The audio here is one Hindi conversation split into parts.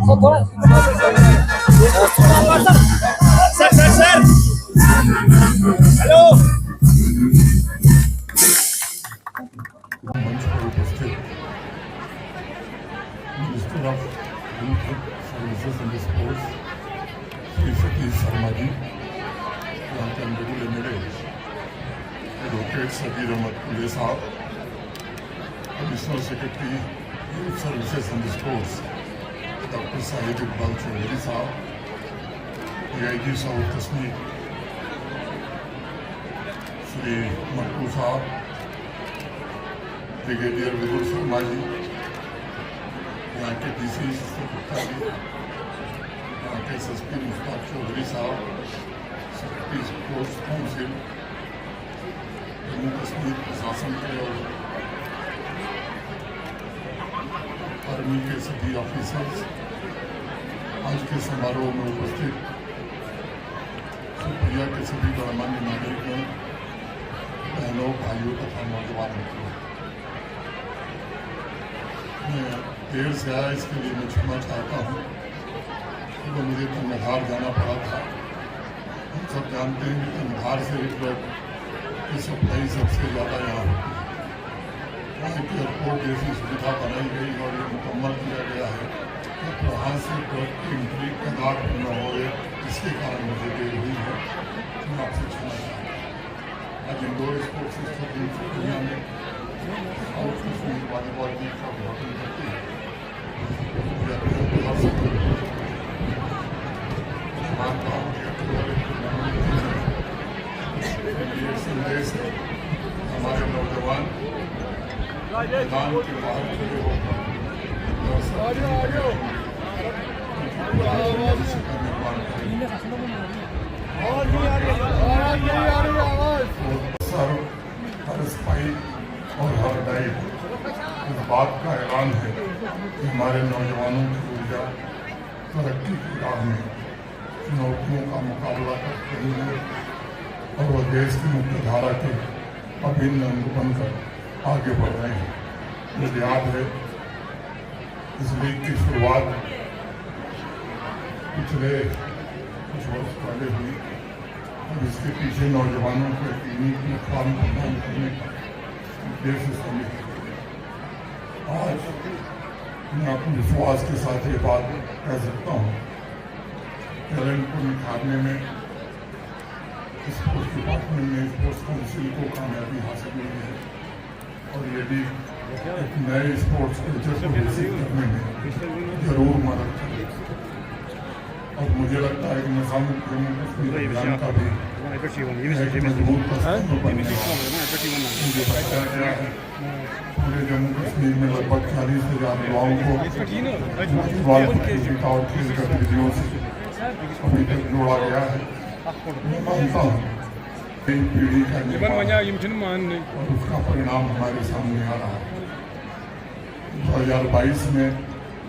सर हेलो मंच पर उपस्थित minister of youth services and sports Shri Satish Sharma ji, यहाँ के अंदर मेरे advocate Sadir Ahmad Kule sahab, commissioner secretary youth services and sports doctor Sahid Iqbal Chaudhary sahab, AIG south Kashmir Shri Makku sahab, brigadier विपुल शर्मा जी, यहाँ के DC गुप्ता जी, यहाँ के SSP मुश्ताक चौधरी साहब, secretary sports council, Jammu Kashmir प्रशासन के और आर्मी के सभी ऑफिसर्स, आज के समारोह में उपस्थित सुप्रिया के सभी गणमान्य नागरिकों, बहनों, भाइयों तथा नौजवान मित्रों, मैं देर से आया इसके लिए मैं क्षमा चाहता हूँ, क्योंकि मुझे कंधार जाना पड़ा था। हम सब जानते हैं कि कंधार से रिलेटेड की सप्लाई सबसे ज़्यादा यहाँ होती है। वहाँ की एयरपोर्ट जैसी सुविधा बनाई गई और ये मुकम्मल किया गया है, तो वहाँ से ट्रक की एंट्री कंधार न हो रहे, इसके कारण मुझे देर हुई है। मैं आपसे क्षमा चाहता हूँ। आज इंडोर स्पोर्ट्स स्टेडियम से दुनिया में साउथ कश्मीर वॉलीबॉल टीम का उद्घाटन करती है। मुझे अपने बिहार से मानता हूँ कि एक संदेश है हमारे नौजवान मैदान के बाहर खड़े होकर निर्माण करेंगे। सर्व हर स्पाई और हर डाइट इस बात का ऐलान है कि हमारे नौजवानों की ऊर्जा तरक्की की राह में चुनौतियों का मुकाबला कर रही है और वह देश की मुख्य धारा के अभिन्न अंग बनकर आगे बढ़ रहे हैं। मुझे याद है इस लीग की शुरुआत पिछले कुछ वर्ष पहले हुई और इसके पीछे नौजवानों को यकीनी प्लेटफॉर्म प्रदान करने का उद्देश्य शामिल है। आज मैं अपने विश्वास के साथ ये बात कह सकता हूँ, टैलेंट को निखारने में स्पोर्ट्स डिपार्टमेंट ने स्पोर्ट्स काउंसिल को कामयाबी हासिल हुई है और ये भी एक नए स्पोर्ट्स कल्चर को विकसित करने में जरूर मदद करेगी। और मुझे लगता है कि नज़ाम जम्मू कश्मीर अभियान का भी एक मजबूत स्तंभ बनने वाला है। मुझे बताया गया है पूरे जम्मू कश्मीर में लगभग 40,000 युवाओं को वॉलीबॉल प्रतियोगिता और खेल गतिविधियों से अभी तक जोड़ा गया है। मैं मानता हूँ नई पीढ़ी का निर्माण और उसका परिणाम हमारे सामने आ रहा है। 2022 में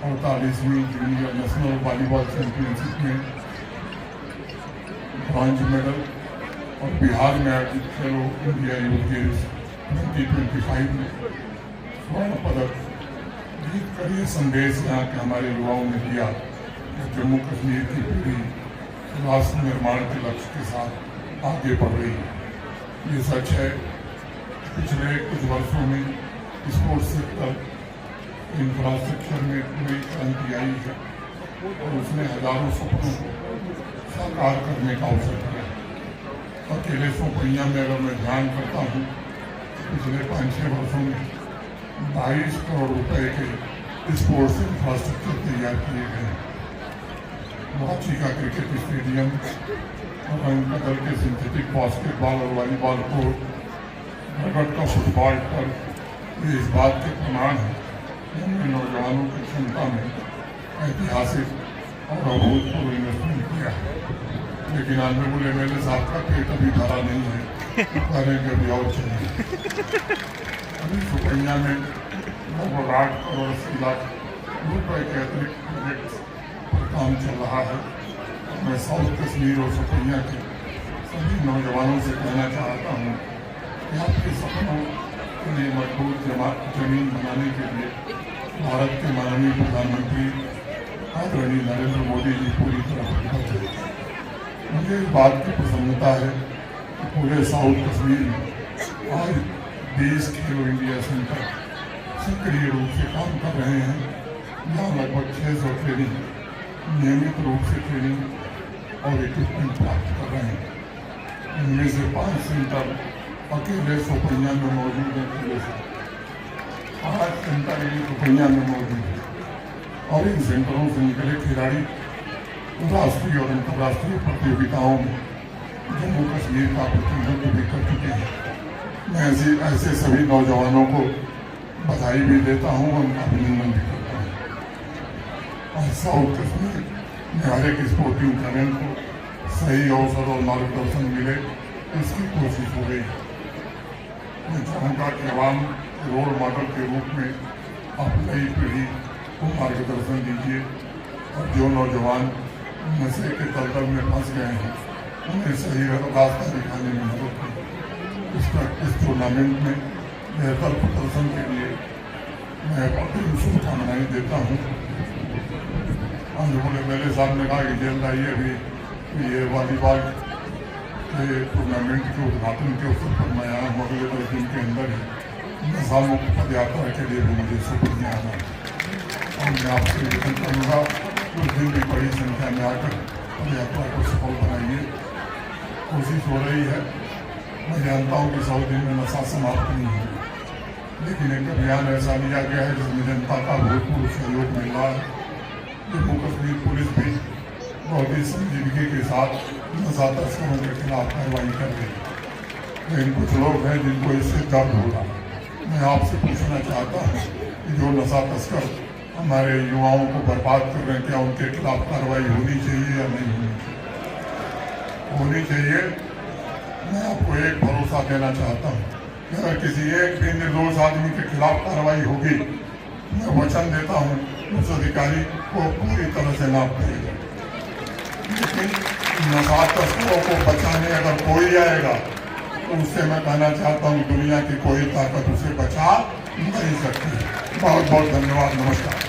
48वीं जूनियर नेशनल वॉलीबॉल चैंपियनशिप में ब्रॉन्ज मेडल और बिहार में आयोजित खेलो इंडिया यूथ गेम्स 2025 में स्वर्ण पदक जीत कर ये संदेश यहाँ के हमारे युवाओं ने दिया कि जम्मू कश्मीर की पीढ़ी राष्ट्र निर्माण के लक्ष्य के साथ आगे बढ़ रही है। ये सच है, पिछले कुछ वर्षों में स्पोर्ट्स सेक्टर इंफ्रास्ट्रक्चर में नई क्रांति आई है और उसने हजारों सपनों को साकार करने का अवसर दिया। अकेले सोपैया में अगर मैं ध्यान करता हूँ, पिछले 5-6 वर्षों में 22 करोड़ रुपए के स्पोर्ट्स इंफ्रास्ट्रक्चर तैयार किए गए हैं। रांची का क्रिकेट स्टेडियम और रंगबदल के सिंथेटिक बास्केटबॉल और वॉलीबॉल कोर्ट, रगड़ का फुटबॉल पर ये इस बात के प्रमाण है कि हमने नौजवानों की क्षमता में ऐतिहासिक और अभूतपूर्व इन्वेस्टमेंट किया है। लेकिन ऑनरेबल MLA साहब का पेट अभी भरा नहीं है, कहने के अभी और चाहिए। अभी सुकन्या में लगभग 8 करोड़ 80 लाख रुपए के अतिरिक्त प्रोजेक्ट काम चल रहा है। मैं साउथ कश्मीर और सुकन्या के सभी नौजवानों से कहना चाहता हूँ कि आपके सपनों के लिए मजबूत जमीन बनाने के लिए भारत के माननीय प्रधानमंत्री आदरणीय नरेंद्र मोदी जी पूरी तरह प्रतिबद्ध है। मुझे इस बात की प्रसन्नता है कि पूरे साउथ कश्मीर में आज 20 खेलो इंडिया सेंटर सक्रिय रूप से काम कर रहे हैं। यहाँ लगभग 600 ट्रेनिंग नियमित रूप से ट्रेनिंग और इक्विपमेंट प्राप्त कर रहे हैं। इनमें से 5 सेंटर अकेले सोपैया में मौजूद हैं, 8 सेंटर सोपैया में मौजूद है और इन सेंटरों से निकले खिलाड़ी राष्ट्रीय और अंतर्राष्ट्रीय प्रतियोगिताओं में जम्मू कश्मीर का प्रतिनिधित्व भी कर चुके हैं। मैं ऐसे सभी नौजवानों को बधाई भी देता हूँ और अभिनंदन भी करता हूँ। और साउथ कश्मीर में हर एक स्पोर्टिंग टैलेंट को सही अवसर और मार्गदर्शन मिले, इसकी कोशिश हो रही है। मैं चाहूँगा कि आवाम रोल मॉडल के रूप में आप नई पीढ़ी को मार्गदर्शन दीजिए और जो नौजवान नशे के दलदल में फंस गए हैं उन्हें सही रास्ता दिखाने में मदद करें। इस टूर्नामेंट में बेहतर प्रदर्शन के लिए मैं अपनी शुभकामनाएं देता हूँ। मेरे साहब ने कहा कि जल्द आइए अभी ये वॉलीबॉल के टूर्नामेंट के उद्घाटन के अवसर पर मैं आया हूँ। अगले 10 दिन के अंदर ही नशा मुक्त पद यात्रा के लिए भी मुझे सुपुर्द में आना है और मैं आपसे निवेदन करूँगा उस दिन भी बड़ी संख्या में आकर पद यात्रा को सफल बनाइए। कोशिश हो रही है। मैं जानता हूँ कि 100 दिन में नशा समाप्त नहीं है, लेकिन एक अभियान ऐसा लिया गया है जिसमें जनता का भरपूर सहयोग मिल रहा है। जम्मू कश्मीर पुलिस भी बहुत ही संजीदगी के साथ नशा तस्करों के खिलाफ कार्रवाई कर रही है। लेकिन कुछ लोग हैं जिनको इससे दर्द हो रहा है। मैं आपसे पूछना चाहता हूँ कि जो नशा तस्कर हमारे युवाओं को बर्बाद कर रहे हैं, क्या उनके खिलाफ कार्रवाई होनी चाहिए या नहीं होनी चाहिए? मैं आपको एक भरोसा देना चाहता हूँ कि अगर किसी एक भी निर्दोष आदमी के खिलाफ कार्रवाई होगी, मैं वचन देता हूँ उस अधिकारी को पूरी तरह से लाभ करेगा। लेकिन नशा तस्करों को बचाने अगर कोई आएगा तो उससे मैं कहना चाहता हूँ दुनिया की कोई ताकत उसे बचा नहीं सकती। बहुत बहुत धन्यवाद। नमस्कार।